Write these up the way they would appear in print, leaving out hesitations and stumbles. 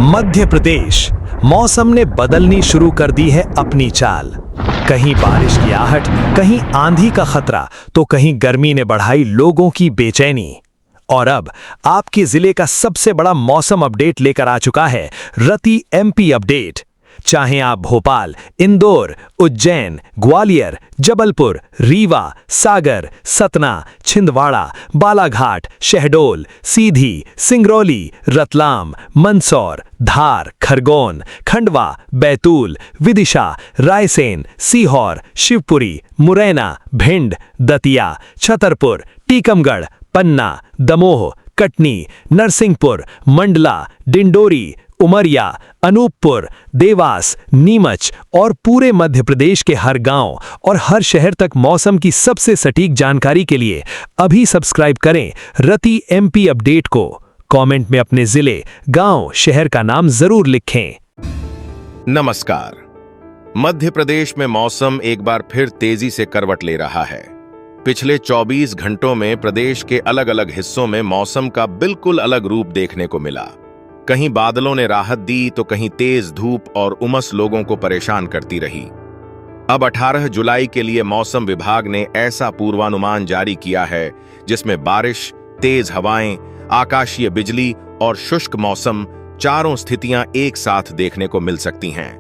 मध्य प्रदेश मौसम ने बदलनी शुरू कर दी है अपनी चाल। कहीं बारिश की आहट, कहीं आंधी का खतरा, तो कहीं गर्मी ने बढ़ाई लोगों की बेचैनी। और अब आपके जिले का सबसे बड़ा मौसम अपडेट लेकर आ चुका है रति एमपी अपडेट। चाहे आप भोपाल, इंदौर, उज्जैन, ग्वालियर, जबलपुर, रीवा, सागर, सतना, छिंदवाड़ा, बालाघाट, शहडोल, सीधी, सिंगरौली, रतलाम, मंदसौर, धार, खरगोन, खंडवा, बैतूल, विदिशा, रायसेन, सीहोर, शिवपुरी, मुरैना, भिंड, दतिया, छतरपुर, टीकमगढ़, पन्ना, दमोह, कटनी, नरसिंहपुर, मंडला, डिंडोरी, उमरिया, अनूपपुर, देवास, नीमच और पूरे मध्य प्रदेश के हर गांव और हर शहर तक मौसम की सबसे सटीक जानकारी के लिए अभी सब्सक्राइब करें रति एमपी अपडेट को। कमेंट में अपने जिले, गांव, शहर का नाम जरूर लिखें। नमस्कार। मध्य प्रदेश में मौसम एक बार फिर तेजी से करवट ले रहा है। पिछले 24 घंटों में प्रदेश के अलग अलग हिस्सों में मौसम का बिल्कुल अलग रूप देखने को मिला। कहीं बादलों ने राहत दी तो कहीं तेज धूप और उमस लोगों को परेशान करती रही। अब 18 जुलाई के लिए मौसम विभाग ने ऐसा पूर्वानुमान जारी किया है जिसमें बारिश, तेज हवाएं, आकाशीय बिजली और शुष्क मौसम चारों स्थितियां एक साथ देखने को मिल सकती हैं।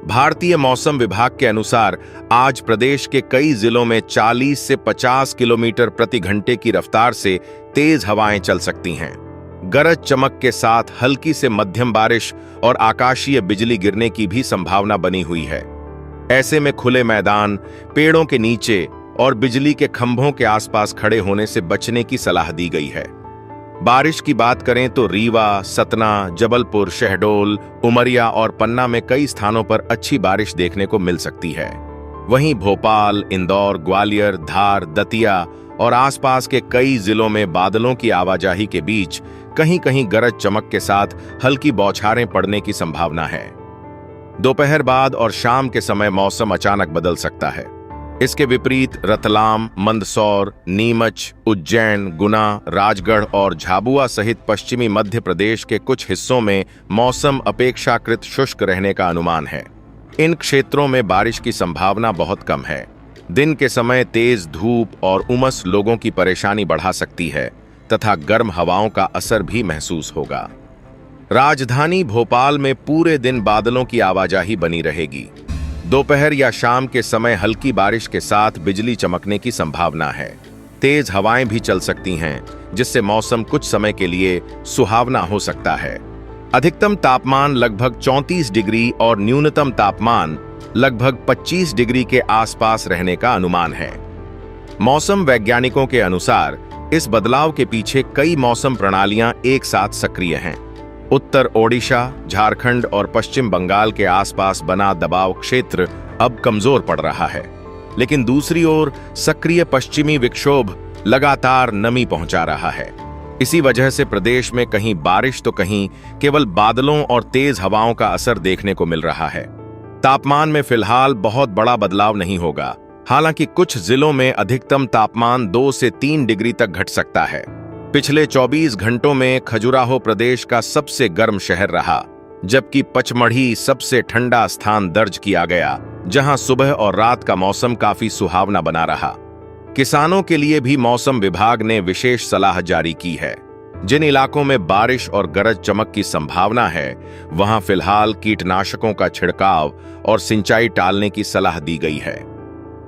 भारतीय मौसम विभाग के अनुसार आज प्रदेश के कई जिलों में 40 से 50 किलोमीटर प्रति घंटे की रफ्तार से तेज हवाएं चल सकती हैं। गरज चमक के साथ हल्की से मध्यम बारिश और आकाशीय बिजली गिरने की भी संभावना बनी हुई है। ऐसे में खुले मैदान, पेड़ों के नीचे और बिजली के खंभों के आसपास खड़े होने से बचने की सलाह दी गई है। बारिश की बात करें तो रीवा, सतना, जबलपुर, शहडोल, उमरिया और पन्ना में कई स्थानों पर अच्छी बारिश देखने को मिल सकती है। वहीं भोपाल, इंदौर, ग्वालियर, धार, दतिया और आसपास के कई जिलों में बादलों की आवाजाही के बीच कहीं कहीं गरज चमक के साथ हल्की बौछारें पड़ने की संभावना है। दोपहर बाद और शाम के समय मौसम अचानक बदल सकता है। इसके विपरीत रतलाम, मंदसौर, नीमच, उज्जैन, गुना, राजगढ़ और झाबुआ सहित पश्चिमी मध्य प्रदेश के कुछ हिस्सों में मौसम अपेक्षाकृत शुष्क रहने का अनुमान है। इन क्षेत्रों में बारिश की संभावना बहुत कम है। दिन के समय तेज धूप और उमस लोगों की परेशानी बढ़ा सकती है तथा गर्म हवाओं का असर भी महसूस होगा। राजधानी भोपाल में पूरे दिन बादलों की आवाजाही बनी रहेगी। दोपहर या शाम के समय हल्की बारिश के साथ बिजली चमकने की संभावना है। तेज हवाएं भी चल सकती हैं, जिससे मौसम कुछ समय के लिए सुहावना हो सकता है। अधिकतम तापमान लगभग 34 डिग्री और न्यूनतम तापमान लगभग 25 डिग्री के आसपास रहने का अनुमान है। मौसम वैज्ञानिकों के अनुसार इस बदलाव के पीछे कई मौसम प्रणालियां एक साथ सक्रिय हैं। उत्तर ओडिशा, झारखंड और पश्चिम बंगाल के आसपास बना दबाव क्षेत्र अब कमजोर पड़ रहा है, लेकिन दूसरी ओर सक्रिय पश्चिमी विक्षोभ लगातार नमी पहुंचा रहा है। इसी वजह से प्रदेश में कहीं बारिश तो कहीं केवल बादलों और तेज हवाओं का असर देखने को मिल रहा है। तापमान में फिलहाल बहुत बड़ा बदलाव नहीं होगा। हालांकि कुछ जिलों में अधिकतम तापमान 2 से 3 डिग्री तक घट सकता है। पिछले 24 घंटों में खजुराहो प्रदेश का सबसे गर्म शहर रहा, जबकि पचमढ़ी सबसे ठंडा स्थान दर्ज किया गया, जहां सुबह और रात का मौसम काफी सुहावना बना रहा। किसानों के लिए भी मौसम विभाग ने विशेष सलाह जारी की है। जिन इलाकों में बारिश और गरज चमक की संभावना है, वहां फिलहाल कीटनाशकों का छिड़काव और सिंचाई टालने की सलाह दी गई है।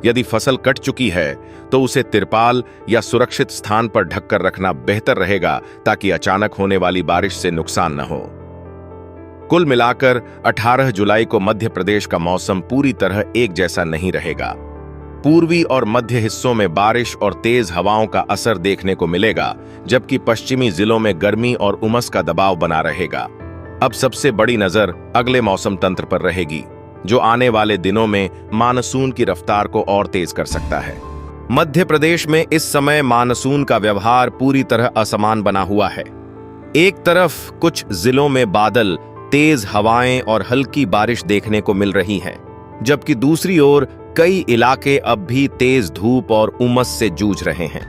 यदि फसल कट चुकी है तो उसे तिरपाल या सुरक्षित स्थान पर ढककर रखना बेहतर रहेगा, ताकि अचानक होने वाली बारिश से नुकसान न हो। कुल मिलाकर 18 जुलाई को मध्य प्रदेश का मौसम पूरी तरह एक जैसा नहीं रहेगा। पूर्वी और मध्य हिस्सों में बारिश और तेज हवाओं का असर देखने को मिलेगा, जबकि पश्चिमी जिलों में गर्मी और उमस का दबाव बना रहेगा। अब सबसे बड़ी नजर अगले मौसम तंत्र पर रहेगी, जो आने वाले दिनों में मानसून की रफ्तार को और तेज कर सकता है। मध्य प्रदेश में इस समय मानसून का व्यवहार पूरी तरह असमान बना हुआ है। एक तरफ कुछ जिलों में बादल, तेज हवाएं और हल्की बारिश देखने को मिल रही हैं, जबकि दूसरी ओर कई इलाके अब भी तेज धूप और उमस से जूझ रहे हैं।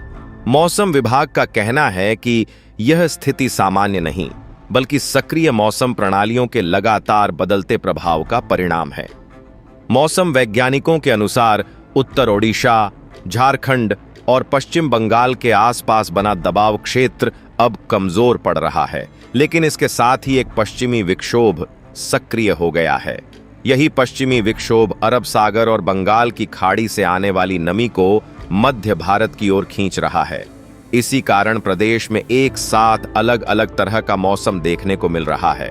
मौसम विभाग का कहना है कि यह स्थिति सामान्य नहीं, बल्कि सक्रिय मौसम प्रणालियों के लगातार बदलते प्रभाव का परिणाम है। मौसम वैज्ञानिकों के अनुसार उत्तर ओडिशा, झारखंड और पश्चिम बंगाल के आसपास बना दबाव क्षेत्र अब कमजोर पड़ रहा है, लेकिन इसके साथ ही एक पश्चिमी विक्षोभ सक्रिय हो गया है। यही पश्चिमी विक्षोभ अरब सागर और बंगाल की खाड़ी से आने वाली नमी को मध्य भारत की ओर खींच रहा है। इसी कारण प्रदेश में एक साथ अलग अलग तरह का मौसम देखने को मिल रहा है।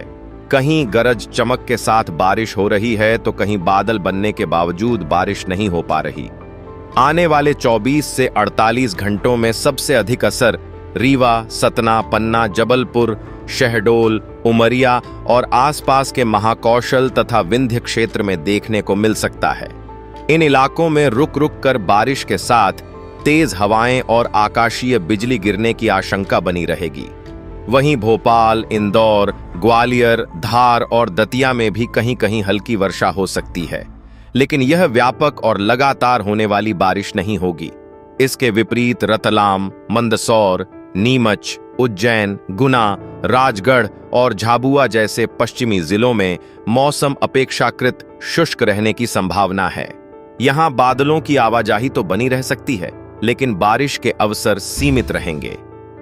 कहीं गरज चमक के साथ बारिश हो रही है तो कहीं बादल बनने के बावजूद बारिश नहीं हो पा रही। आने वाले 24 से 48 घंटों में सबसे अधिक असर रीवा, सतना, पन्ना, जबलपुर, शहडोल, उमरिया और आसपास के महाकौशल तथा विंध्य क्षेत्र में देखने को मिल सकता है। इन इलाकों में रुक रुक कर बारिश के साथ तेज हवाएं और आकाशीय बिजली गिरने की आशंका बनी रहेगी। वहीं भोपाल, इंदौर, ग्वालियर, धार और दतिया में भी कहीं कहीं हल्की वर्षा हो सकती है, लेकिन यह व्यापक और लगातार होने वाली बारिश नहीं होगी। इसके विपरीत रतलाम, मंदसौर, नीमच, उज्जैन, गुना, राजगढ़ और झाबुआ जैसे पश्चिमी जिलों में मौसम अपेक्षाकृत शुष्क रहने की संभावना है। यहां बादलों की आवाजाही तो बनी रह सकती है, लेकिन बारिश के अवसर सीमित रहेंगे।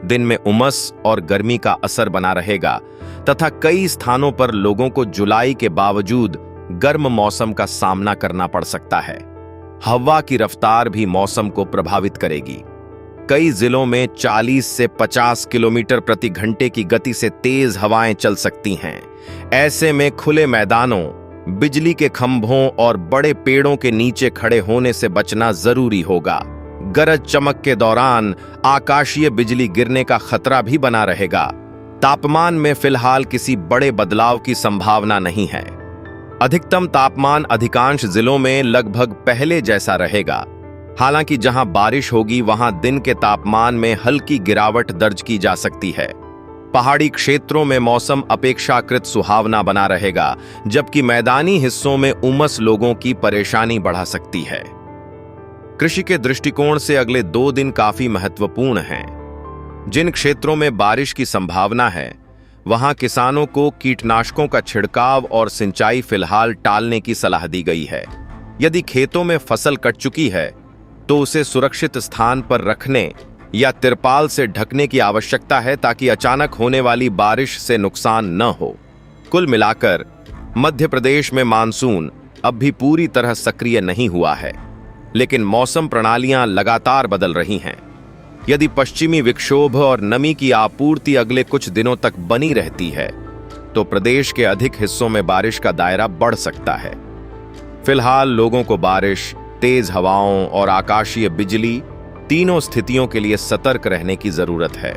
दिन में उमस और गर्मी का असर बना रहेगा तथा कई स्थानों पर लोगों को जुलाई के बावजूद गर्म मौसम का सामना करना पड़ सकता है। हवा की रफ्तार भी मौसम को प्रभावित करेगी। कई जिलों में 40 से 50 किलोमीटर प्रति घंटे की गति से तेज हवाएं चल सकती हैं। ऐसे में खुले मैदानों, बिजली के खंभों और बड़े पेड़ों के नीचे खड़े होने से बचना जरूरी होगा। गरज चमक के दौरान आकाशीय बिजली गिरने का खतरा भी बना रहेगा। तापमान में फिलहाल किसी बड़े बदलाव की संभावना नहीं है। अधिकतम तापमान अधिकांश जिलों में लगभग पहले जैसा रहेगा। हालांकि जहां बारिश होगी वहां दिन के तापमान में हल्की गिरावट दर्ज की जा सकती है। पहाड़ी क्षेत्रों में मौसम अपेक्षाकृत सुहावना बना रहेगा, जबकि मैदानी हिस्सों में उमस लोगों की परेशानी बढ़ा सकती है। कृषि के दृष्टिकोण से अगले 2 दिन काफी महत्वपूर्ण हैं। जिन क्षेत्रों में बारिश की संभावना है वहां किसानों को कीटनाशकों का छिड़काव और सिंचाई फिलहाल टालने की सलाह दी गई है। यदि खेतों में फसल कट चुकी है तो उसे सुरक्षित स्थान पर रखने या तिरपाल से ढकने की आवश्यकता है ताकि अचानक होने वाली बारिश से नुकसान न हो। कुल मिलाकर मध्य प्रदेश में मानसून अब भी पूरी तरह सक्रिय नहीं हुआ है, लेकिन मौसम प्रणालियां लगातार बदल रही हैं। यदि पश्चिमी विक्षोभ और नमी की आपूर्ति अगले कुछ दिनों तक बनी रहती है तो प्रदेश के अधिक हिस्सों में बारिश का दायरा बढ़ सकता है। फिलहाल लोगों को बारिश, तेज हवाओं और आकाशीय बिजली तीनों स्थितियों के लिए सतर्क रहने की जरूरत है।